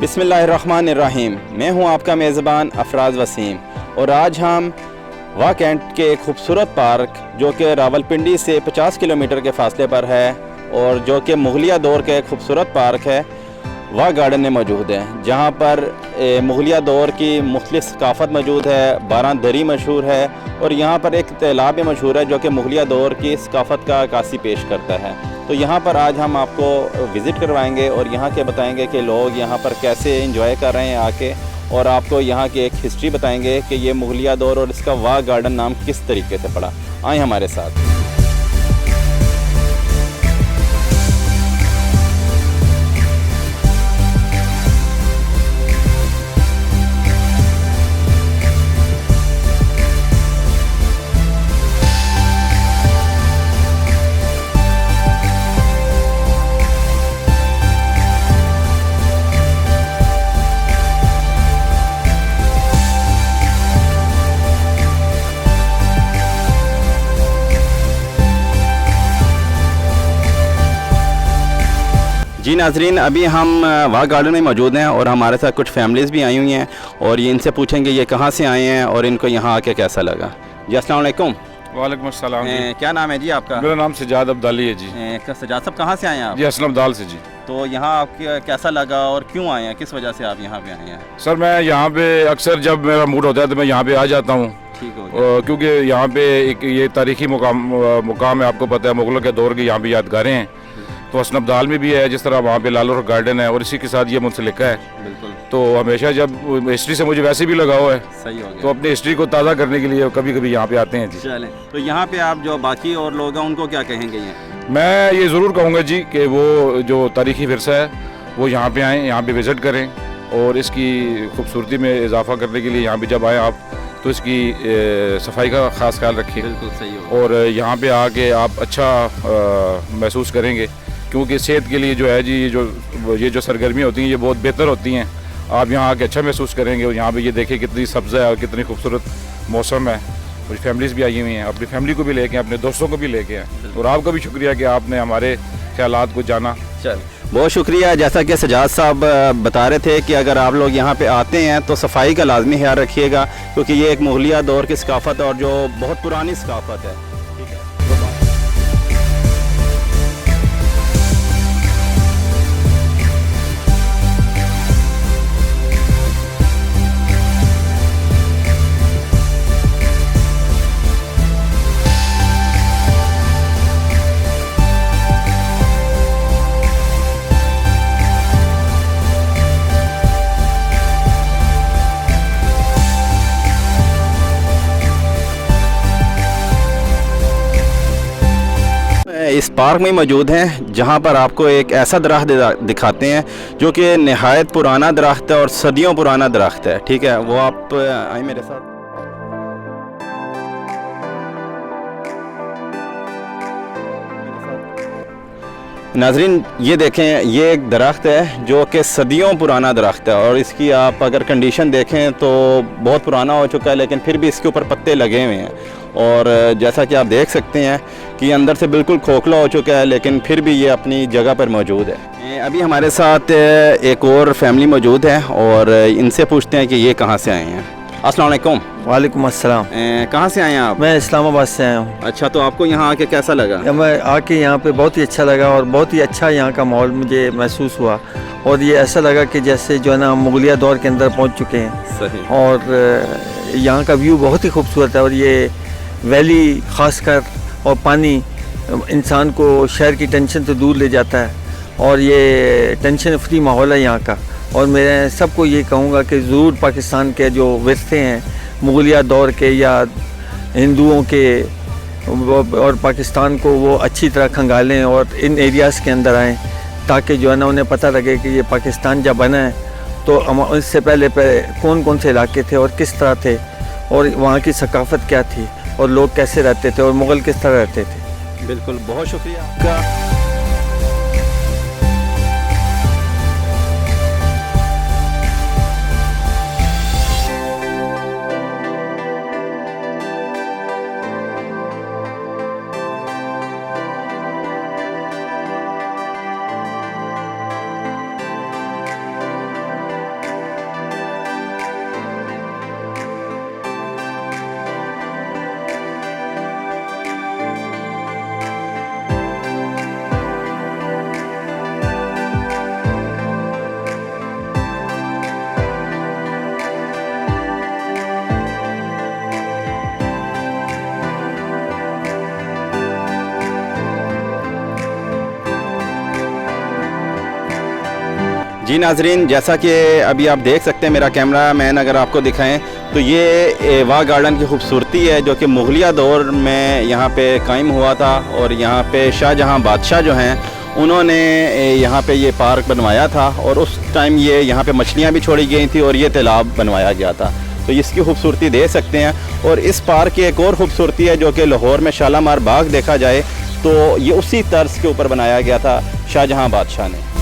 बिस्मिल्लाहिर्रहमानिर्रहीम। मैं हूं आपका मेज़बान अफराज वसीम और आज हम वाह कैंट के एक खूबसूरत पार्क जो कि रावलपिंडी से 50 किलोमीटर के फासले पर है और जो कि मुगलिया दौर का एक खूबसूरत पार्क है, वाह गार्डन में मौजूद है, जहां पर मुगलिया दौर की मुख्तलिफ सकाफ़त मौजूद है। 12 दरी मशहूर है और यहाँ पर एक तालाब भी मशहूर है जो कि मुगलिया दौर की सकाफ़त का अक्कासी पेश करता है। तो यहाँ पर आज हम आपको विज़िट करवाएंगे और यहाँ के बताएंगे कि लोग यहाँ पर कैसे इंजॉय कर रहे हैं आके, और आपको यहाँ की एक हिस्ट्री बताएंगे कि ये मुगलिया दौर और इसका वाह गार्डन नाम किस तरीके से पड़ा। आए हमारे साथ। जी नाजरीन, अभी हम वाह गार्डन में मौजूद हैं और हमारे साथ कुछ फैमिलीज़ भी आई हुई हैं और ये इनसे पूछेंगे ये कहाँ से आए हैं और इनको यहाँ आके कैसा लगा। जी अस्सलाम वालेकुम। वालेकुम अस्सलाम जी। क्या नाम है जी आपका? मेरा नाम सजाद अब्दाली है जी। सजाद साहब कहाँ से आए हैं आप? जी असलम दाल से जी। तो यहाँ आपको कैसा लगा और क्यों आए हैं, किस वजह से आप यहाँ पे आए हैं? सर मैं यहाँ पे अक्सर जब मेरा मूड होता है तो मैं यहाँ पे आ जाता हूँ। ठीक हो गया। क्योंकि यहाँ पे एक ये तारीखी मुकाम है, आपको पता है मुगलों के दौर की यहाँ पे यादगारें हैं। तो हसन अब्दाल में भी है, जिस तरह वहाँ पे लालौर गार्डन है और इसी के साथ ये मुझसे लिखा है। बिल्कुल। तो हमेशा जब हिस्ट्री से मुझे वैसे भी लगा हुआ है, सही हो गया। तो अपनी हिस्ट्री को ताज़ा करने के लिए कभी कभी यहाँ पे आते हैं जी। चलें, तो यहाँ पे आप जो बाकी और लोग हैं उनको क्या कहेंगे? ये मैं ये ज़रूर कहूँगा जी कि वो जो तारीखी विरसा है वो यहाँ पे आएँ, यहाँ पे विज़िट करें और इसकी खूबसूरती में इजाफा करने के लिए यहाँ पे जब आएँ आप तो इसकी सफाई का ख़ास ख्याल रखिए। बिल्कुल सही हो। और यहाँ पे आके आप अच्छा महसूस करेंगे, क्योंकि सेहत के लिए जो है जी ये जो सरगर्मियाँ होती हैं ये बहुत बेहतर होती हैं। आप यहाँ आके अच्छा महसूस करेंगे और यहाँ पे ये देखें कितनी सब्ज़ है और कितनी खूबसूरत मौसम है। और फैमिलीज़ भी आई हुई हैं, अपनी फैमिली को भी लेके अपने दोस्तों को भी लेके आए। और आपका भी शुक्रिया कि आपने हमारे ख्यालात को जाना। चल, बहुत शुक्रिया। जैसा कि सजाद साहब बता रहे थे कि अगर आप लोग यहाँ पे आते हैं तो सफाई का लाजमी ख्याल रखिएगा, क्योंकि ये एक मुगलिया दौर की सकाफ़त और जो बहुत पुरानी सकाफ़त है। ठीक है। इस पार्क में मौजूद हैं जहां पर आपको एक ऐसा दरख्त दिखाते हैं जो कि नहायत पुराना दरख्त है और सदियों पुराना दरख्त है। ठीक है, वो आप आए मेरे साथ। नाजरीन ये देखें, ये एक दरख्त है जो कि सदियों पुराना दरख्त है और इसकी आप अगर कंडीशन देखें तो बहुत पुराना हो चुका है, लेकिन फिर भी इसके ऊपर पत्ते लगे हुए हैं। और जैसा कि आप देख सकते हैं कि अंदर से बिल्कुल खोखला हो चुका है, लेकिन फिर भी ये अपनी जगह पर मौजूद है। अभी हमारे साथ एक और फैमिली मौजूद है और इनसे पूछते हैं कि ये कहाँ से आए हैं। अस्सलाम वालेकुम। वालेकुम अस्सलाम। कहाँ से आए हैं आप? मैं इस्लामाबाद से आया हूँ। अच्छा, तो आपको यहाँ आके कैसा लगा? मैं आके यहाँ पे बहुत ही अच्छा लगा और बहुत ही अच्छा यहाँ का माहौल मुझे महसूस हुआ और ये ऐसा लगा कि जैसे जो है ना मुगलिया दौर के अंदर पहुँच चुके हैं। सही। और यहाँ का व्यू बहुत ही खूबसूरत है और ये वैली ख़ासकर और पानी इंसान को शहर की टेंशन से दूर ले जाता है और ये टेंशन फ्री माहौल है यहाँ का। और मैं सबको ये कहूँगा कि ज़रूर पाकिस्तान के जो विरसे हैं मुगलिया दौर के या हिंदुओं के और पाकिस्तान को वो अच्छी तरह खंगालें और इन एरियाज़ के अंदर आएँ, ताकि जो है ना उन्हें पता लगे कि ये पाकिस्तान जब बना है तो इससे पहले कौन कौन से इलाके थे और किस तरह थे और वहाँ की सकाफ़त क्या थी और लोग कैसे रहते थे और मुग़ल किस तरह रहते थे। बिल्कुल, बहुत शुक्रिया आपका। जी नाजरीन, जैसा कि अभी आप देख सकते हैं, मेरा कैमरा मैन अगर आपको दिखाएं तो ये वाह गार्डन की खूबसूरती है जो कि मुगलिया दौर में यहाँ पे कायम हुआ था। और यहाँ पे शाहजहाँ बादशाह जो हैं उन्होंने यहाँ पे ये पार्क बनवाया था और उस टाइम ये यहाँ पे मछलियाँ भी छोड़ी गई थी और ये तालाब बनवाया गया था। तो इसकी खूबसूरती देख सकते हैं। और इस पार्क की एक और ख़ूबसूरती है जो कि लाहौर में शालामार बाग देखा जाए तो ये उसी तर्ज के ऊपर बनाया गया था शाहजहाँ बादशाह ने।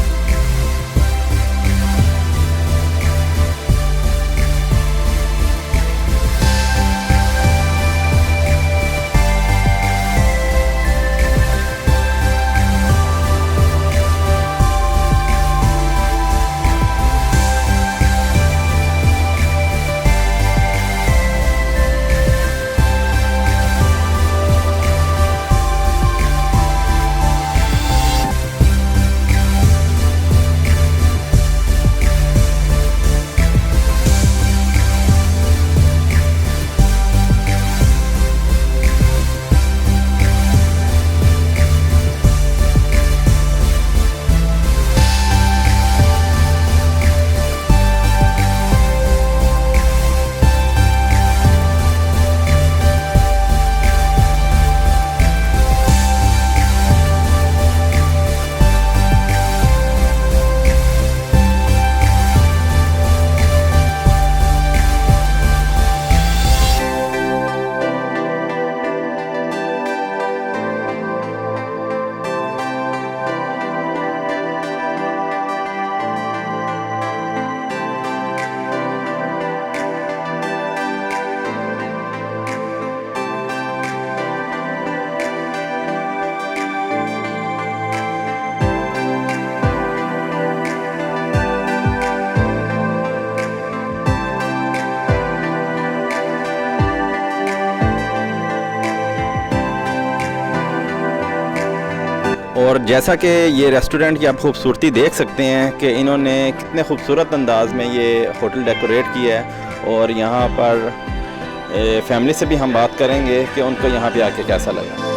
और जैसा कि ये रेस्टोरेंट की आप खूबसूरती देख सकते हैं कि इन्होंने कितने खूबसूरत अंदाज में ये होटल डेकोरेट किया है। और यहाँ पर फैमिली से भी हम बात करेंगे कि उनको यहाँ पे आके कैसा लगा।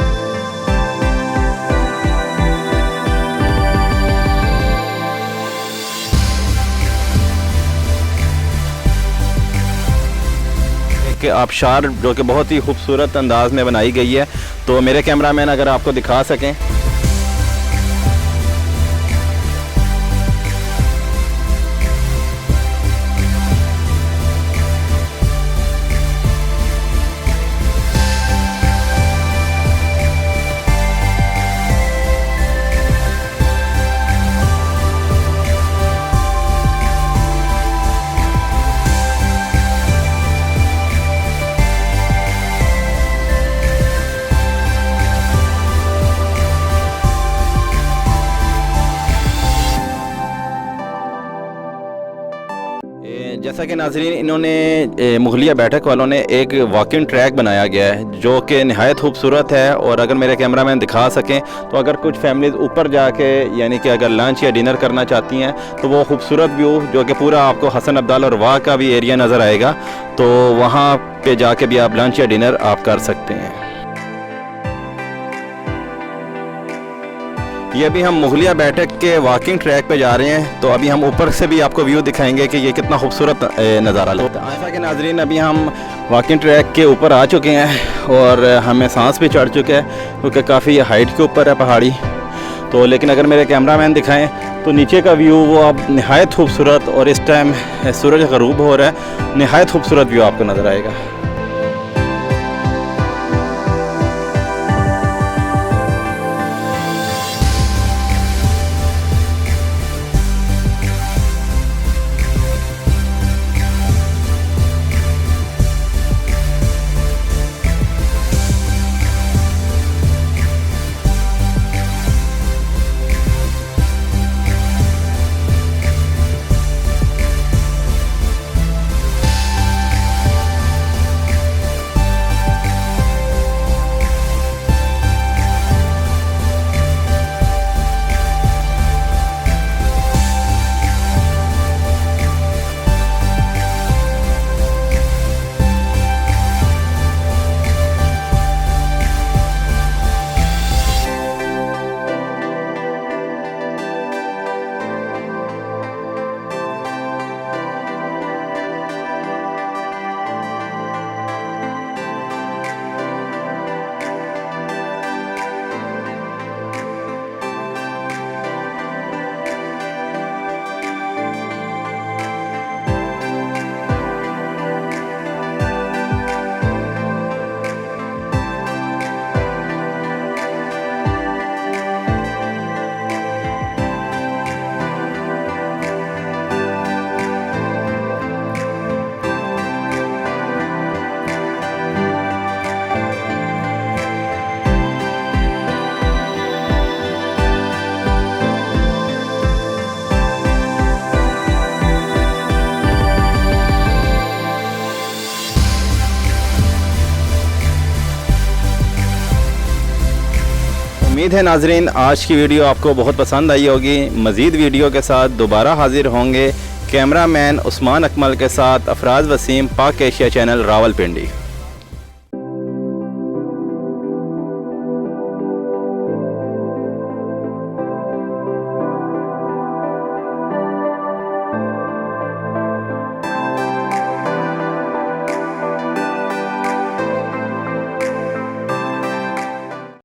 कि आबशार जो कि बहुत ही खूबसूरत अंदाज में बनाई गई है, तो मेरे कैमरामैन अगर आपको दिखा सकें। जैसा कि नाजरीन, इन्होंने मुगलिया बैठक वालों ने एक वॉकिंग ट्रैक बनाया गया है जो कि नहायत खूबसूरत है। और अगर मेरे कैमरामैन दिखा सकें तो अगर कुछ फैमिलीज़ ऊपर जाके यानी कि अगर लंच या डिनर करना चाहती हैं तो वो खूबसूरत व्यू जो कि पूरा आपको हसन अब्दाल और वाह का भी एरिया नज़र आएगा, तो वहाँ पे जाके भी आप लंच या डिनर आप कर सकते हैं। ये अभी हम मुगलिया बैठक के वॉकिंग ट्रैक पे जा रहे हैं, तो अभी हम ऊपर से भी आपको व्यू दिखाएंगे कि ये कितना खूबसूरत नज़ारा लगता है। ऐसा कि नाजरीन, अभी हम वॉकिंग ट्रैक के ऊपर आ चुके हैं और हमें सांस भी चढ़ चुका है क्योंकि काफ़ी हाइट के ऊपर है पहाड़ी। तो लेकिन अगर मेरे कैमरामैन दिखाएं तो नीचे का व्यू वो अब नहायत खूबसूरत, और इस टाइम सूरज ग़रूब हो रहा है, नहायत खूबसूरत व्यू आपको नज़र आएगा। उम्मीद है नाजरीन आज की वीडियो आपको बहुत पसंद आई होगी। मज़ीद वीडियो के साथ दोबारा हाजिर होंगे। कैमरामैन उस्मान अकमल के साथ अफराज वसीम, पाक एशिया चैनल, रावलपिंडी।